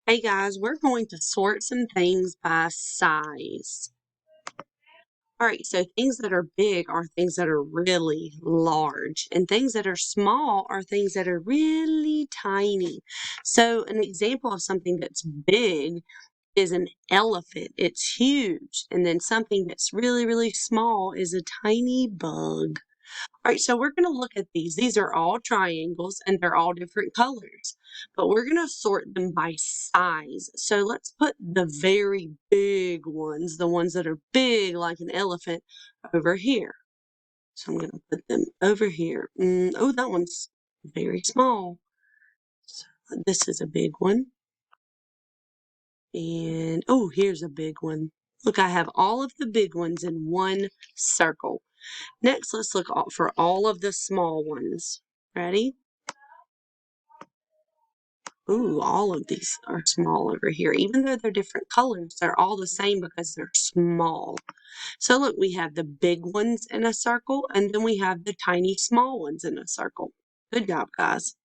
Hey guys, we're going to sort some things by size. All right, so things that are big are things that are really large, and things that are small are things that are really tiny. So, an example of something that's big is an elephant. It's huge. And then something that's really, really small is a tiny bug. All right, so we're going to look at these. These are all triangles and they're all different colors, but we're going to sort them by size. So let's put the very big ones, the ones that are big like an elephant, over here. So I'm going to put them over here. Oh, that one's very small. So this is a big one. And oh, here's a big one. Look, I have all of the big ones in one circle. Next, let's look for all of the small ones. Ready? Ooh, all of these are small over here. Even though they're different colors, they're all the same because they're small. So look, we have the big ones in a circle, and then we have the tiny small ones in a circle. Good job, guys.